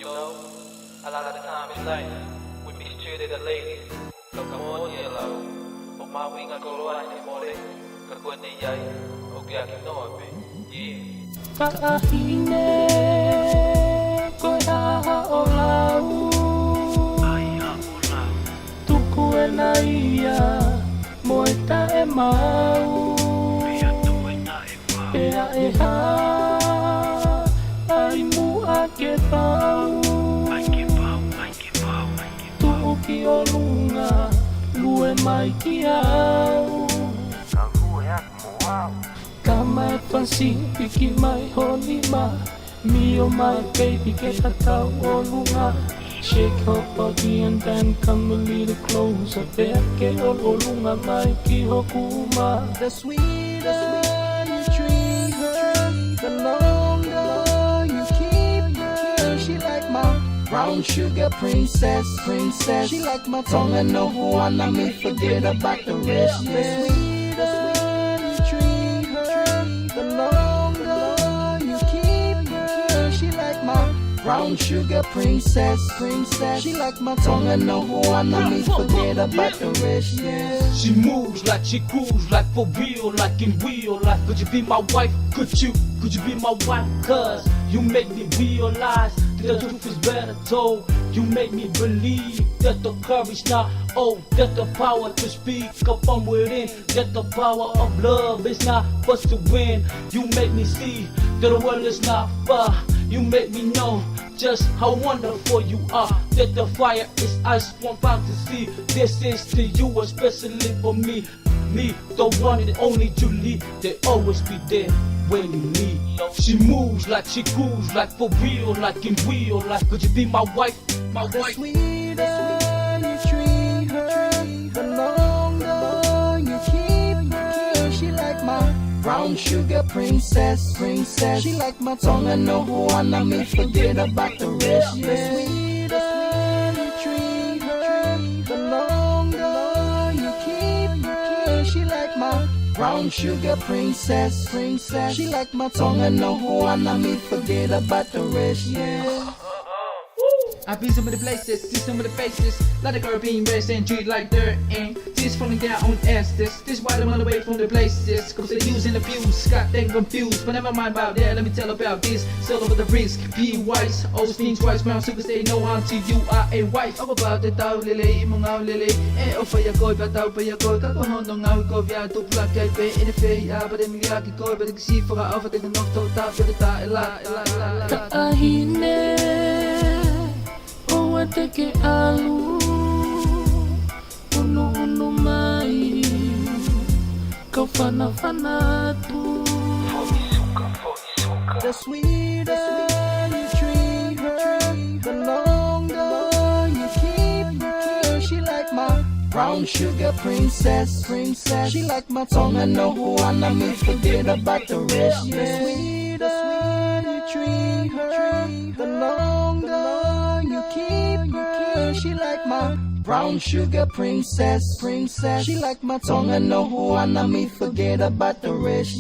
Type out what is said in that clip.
know, a lot of the time in life, we mistreated the ladies. So come on, yellow. But my wing, I go to watch them all day. Kakuan ni yay. Okay, I can know it, yeah. Kaahine ko'y hahaolaw. Tuku e na ia mo'y tae mau. Pea e ha ai mua ke pau. Tuuki o lunga lue mai ki au. Kamai fancy piki mai holima. Me my baby get a towel o lunga. Shake her body and then come a little closer. Beke o lunga mai ki hokuma. The sweeter you treat her, the longer you keep her. She like my brown sugar princess. She like my tongue and no one. I may forget about the rest. The sweeter you treat her, the longer you keep her. She like my brown sugar princess. She like my tongue and no one. I may forget about the rest. She moves like she cruise, like for real, like in real life. Could you be my wife? Could you be my wife? Cause you make me realize that the truth is better told. You make me believe that the courage not old, that the power to speak up from within, that the power of love is not for to win. You make me see that the world is not far. You make me know just how wonderful you are, that the fire is ice one found to see. This is to you, especially for me, the one and only Julie. They always be there when you need. She moves like she cruise, like for real, like in real life. Could you be my wife? My The wife. sweeter you treat her, the longer you keep her. She like my brown sugar princess. She like my tongue and no one. I may forget about the rest. The sweeter you treat her, the longer you keep her. She like my brown sugar princess. She like my tongue and no one. I may forget about the rest. I've been so many places, seen so many faces. Like a girl being raised and treated like dirt. And this falling down on Estes. This why they run away from the places. Cause they use and abuse, got them confused. But never mind about that, let me tell about this. Sell over the risk, be wise. Always think twice, brown sugar say no until you are a wife. Ako about the tao lili, imong ngaw lili. O pa yakoy, bataw pa yakoy. Kakohon no ngaw ko, via to plak kay pe. In the fay, but then we like it koy. But I can see for a over the knock to tap, but the ta, ela. Kaahine o teke alu. Unu mai kau fana tu. The sweeter you treat her, the longer you keep her. She like my brown sugar princess. She like my tongue and no one. I may forget about the rest. The sweeter you treat her, the longer you keep her. She like my brown sugar princess. She like my tongue and no one. I may forget about the rest.